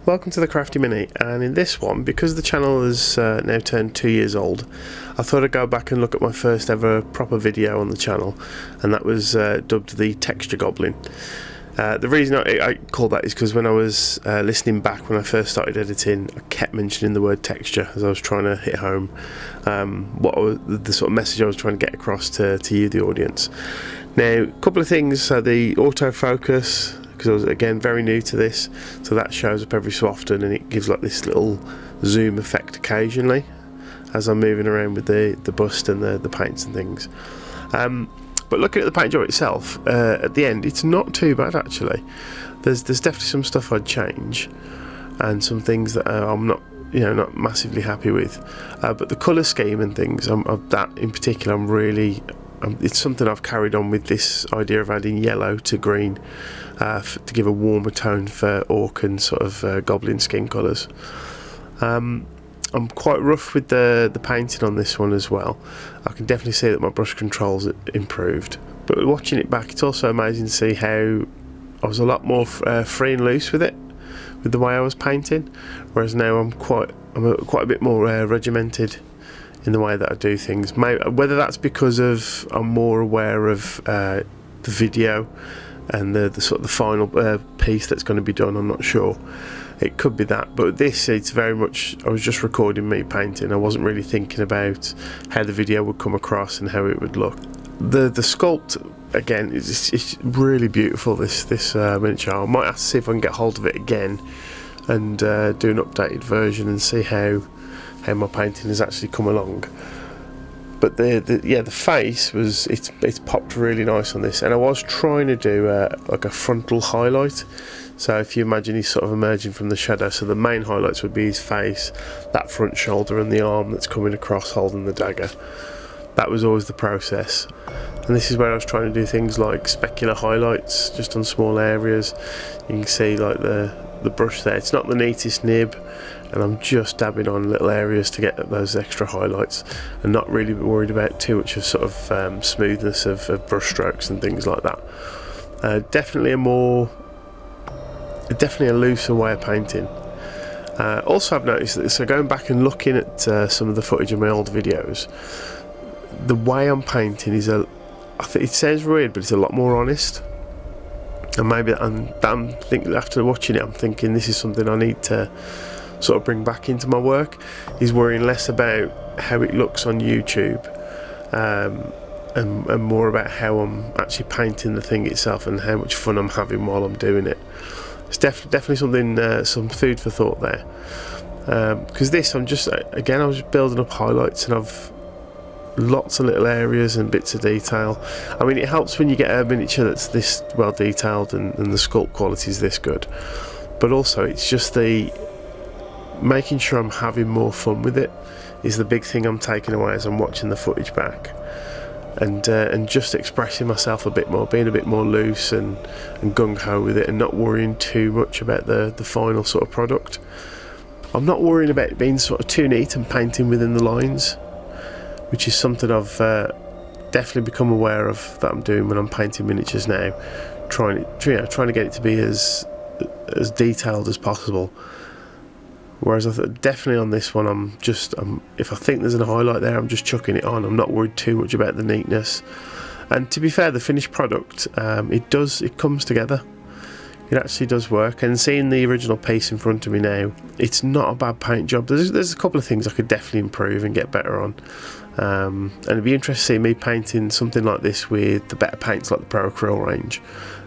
Welcome to the Crafty Mini, and in this one, because the channel has now turned 2 years old, I thought I'd go back and look at my first ever proper video on the channel, and that was dubbed the Texture Goblin. The reason I called that is because when I was listening back when I first started editing, I kept mentioning the word texture as I was trying to hit home the sort of message I was trying to get across to you, the audience. Now, a couple of things. So the autofocus, because I was again very new to this, so that shows up every so often and it gives like this little zoom effect occasionally as I'm moving around with the bust and the paints and things. But looking at the paint job itself, at the end, it's not too bad actually. There's definitely some stuff I'd change and some things that I'm not massively happy with. But the colour scheme and things, that in particular, it's something I've carried on with, this idea of adding yellow to green to give a warmer tone for orc and sort of goblin skin colours. I'm quite rough with the painting on this one as well. I can definitely see that my brush control's improved. But watching it back, it's also amazing to see how I was a lot more free and loose with it, with the way I was painting. Whereas now I'm quite a bit more regimented in the way that I do things. Whether that's because of I'm more aware of the video and the sort of the final piece that's going to be done, I'm not sure. It could be that, but this, it's very much, I was just recording me painting. I wasn't really thinking about how the video would come across and how it would look. The sculpt, again, it's really beautiful, this miniature. I might have to see if I can get hold of it again and do an updated version and see how my painting has actually come along. But the face was, it's popped really nice on this, and I was trying to do like a frontal highlight. So if you imagine he's sort of emerging from the shadow, so the main highlights would be his face, that front shoulder and the arm that's coming across holding the dagger. That was always the process. And this is where I was trying to do things like specular highlights just on small areas. You can see like the brush there, it's not the neatest nib, and I'm just dabbing on little areas to get those extra highlights and not really worried about too much of sort of smoothness of brush strokes and things like that. Definitely a looser way of painting. Also, I've noticed that, so going back and looking at some of the footage of my old videos, the way I'm painting is I think it sounds weird, but it's a lot more honest. And maybe I'm thinking, after watching it, I'm thinking this is something I need to sort of bring back into my work, is worrying less about how it looks on YouTube and more about how I'm actually painting the thing itself and how much fun I'm having while I'm doing it. It's definitely something, some food for thought there. Because this, I was just building up highlights, and I've lots of little areas and bits of detail. I mean, it helps when you get a miniature that's this well detailed and the sculpt quality is this good. But also, it's just the making sure I'm having more fun with it is the big thing I'm taking away as I'm watching the footage back. And just expressing myself a bit more, being a bit more loose and gung-ho with it, and not worrying too much about the final sort of product. I'm not worrying about it being sort of too neat and painting within the lines, which is something I've definitely become aware of that I'm doing when I'm painting miniatures now, trying to get it to be as detailed as possible. Whereas definitely on this one, if I think there's a highlight there, I'm just chucking it on. I'm not worried too much about the neatness. And to be fair, the finished product, it comes together. It actually does work. And seeing the original piece in front of me now, it's not a bad paint job. There's a couple of things I could definitely improve and get better on. And it'd be interesting to see me painting something like this with the better paints like the Pro Acryl range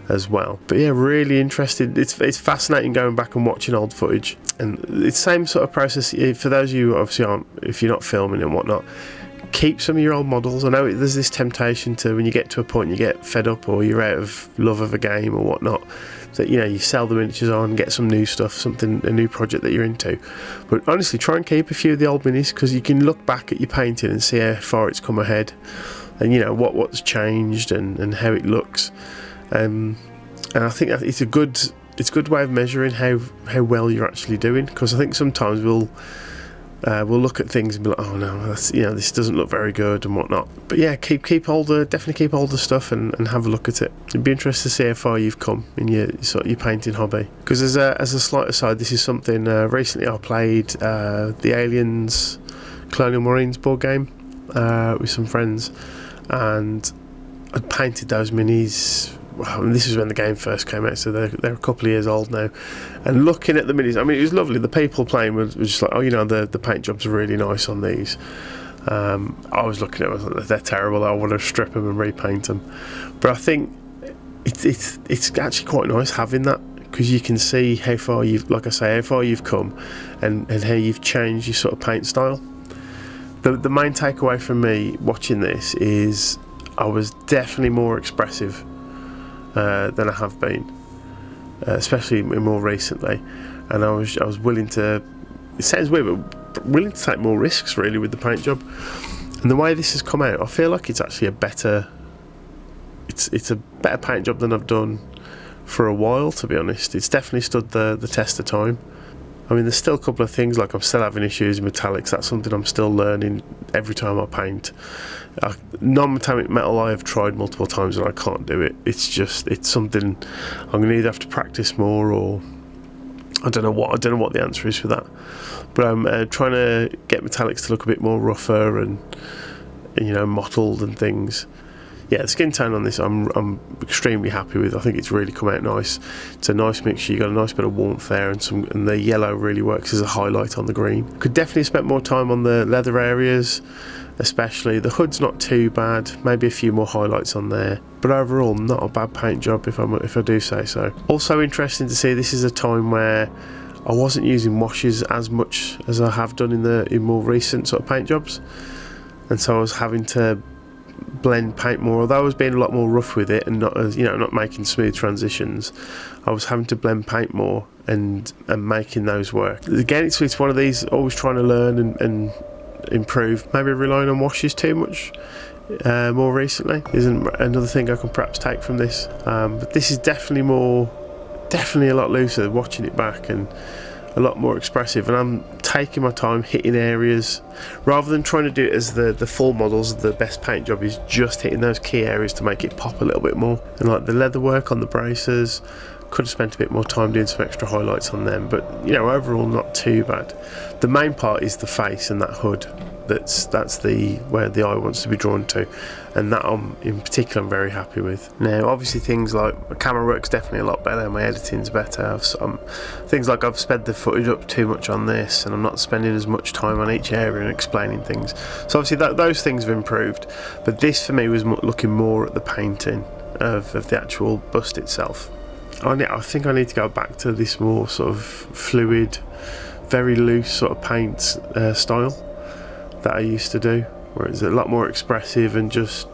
as well. But yeah, really interested. It's fascinating going back and watching old footage, and it's the same sort of process for those of you who obviously aren't, if you're not filming and whatnot. Keep some of your old models. I know there's this temptation to, when you get to a point you get fed up or you're out of love of a game or whatnot, that you sell the miniatures on, get some new stuff, a new project that you're into. But honestly, try and keep a few of the old minis, because you can look back at your painting and see how far it's come ahead, and what's changed and how it looks. And I think that it's a good way of measuring how well you're actually doing, because I think sometimes we'll look at things and be like, oh no, that's, you know, this doesn't look very good and whatnot. But yeah, definitely keep hold of stuff and have a look at it. It'd be interesting to see how far you've come in your painting hobby. Because as a slight aside, this is something recently I played the Aliens Colonial Marines board game with some friends, and I'd painted those minis. Well, this was when the game first came out, so they're a couple of years old now. And looking at the minis, I mean, it was lovely. The people playing was just like, oh, you know, the paint jobs are really nice on these. I was looking at them, I was like, they're terrible. I want to strip them and repaint them. But I think it's actually quite nice having that, because you can see how far you've, like I say, how far you've come, and how you've changed your sort of paint style. The main takeaway from me watching this is I was definitely more expressive than I have been, especially more recently, and I was willing to, it sounds weird, but willing to take more risks really with the paint job. And the way this has come out, I feel like it's actually a better paint job than I've done for a while, to be honest. It's definitely stood the test of time. I mean, there's still a couple of things, like I'm still having issues with metallics. That's something I'm still learning every time I paint. Non-metallic metal I have tried multiple times and I can't do it. It's something I'm going to either have to practice more, or I don't know what the answer is for that. But I'm trying to get metallics to look a bit more rougher and you know, mottled and things. Yeah, the skin tone on this I'm extremely happy with. I think it's really come out nice. It's a nice mixture. You got a nice bit of warmth there, and the yellow really works as a highlight on the green. Could definitely spend more time on the leather areas, especially. The hood's not too bad. Maybe a few more highlights on there. But overall, not a bad paint job if I do say so. Also interesting to see, this is a time where I wasn't using washes as much as I have done in more recent sort of paint jobs, and so I was having to blend paint more. Although I was being a lot more rough with it and not making smooth transitions, I was having to blend paint more and making those work. Again, it's one of these, always trying to learn and improve. Maybe relying on washes too much more recently isn't another thing I can perhaps take from this. But this is definitely a lot looser watching it back, and a lot more expressive, and I'm taking my time hitting areas rather than trying to do it as the full models. The best paint job is just hitting those key areas to make it pop a little bit more. And like the leather work on the bracers, could have spent a bit more time doing some extra highlights on them, but you know, overall not too bad. The main part is the face and that hood. That's where the eye wants to be drawn to, and that in particular I'm very happy with. Now obviously things like my camera work's definitely a lot better, my editing's better. Things like I've sped the footage up too much on this, and I'm not spending as much time on each area and explaining things. So obviously those things have improved, but this for me was looking more at the painting of the actual bust itself. I think I need to go back to this more sort of fluid, very loose sort of paint style that I used to do, where it's a lot more expressive and just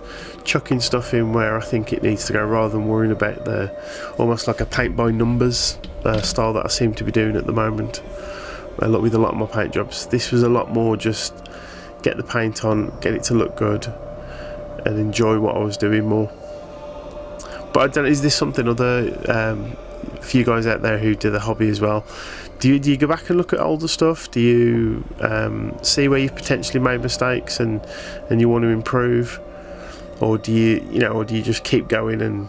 chucking stuff in where I think it needs to go, rather than worrying about the almost like a paint by numbers style that I seem to be doing at the moment with a lot of my paint jobs. This was a lot more just get the paint on, get it to look good, and enjoy what I was doing more. But I don't know, is this something for you guys out there who do the hobby as well? Do you go back and look at older stuff? Do you see where you've potentially made mistakes and you want to improve, or do you just keep going and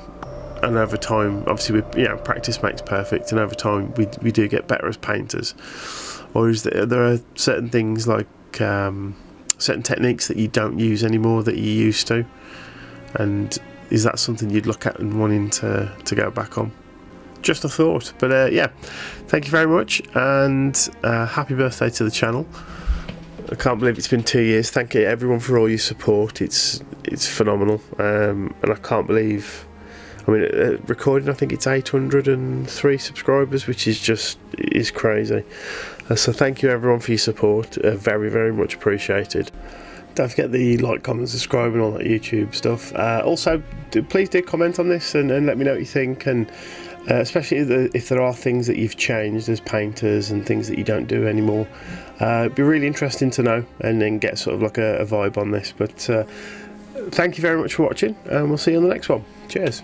over time, obviously practice makes perfect, and over time we do get better as painters? Or there are certain things like certain techniques that you don't use anymore that you used to, and is that something you'd look at and wanting to go back on? Just a thought. But yeah, thank you very much, and happy birthday to the channel. I can't believe it's been 2 years. Thank you everyone for all your support. It's phenomenal, and I can't believe, I mean, recording I think it's 803 subscribers, which is crazy. So thank you everyone for your support, very, very much appreciated. Don't forget the like, comment, subscribe and all that YouTube stuff. Also, please do comment on this and let me know what you think, and especially if there are things that you've changed as painters and things that you don't do anymore. It'd be really interesting to know and then get sort of like a vibe on this. But thank you very much for watching, and we'll see you on the next one. Cheers.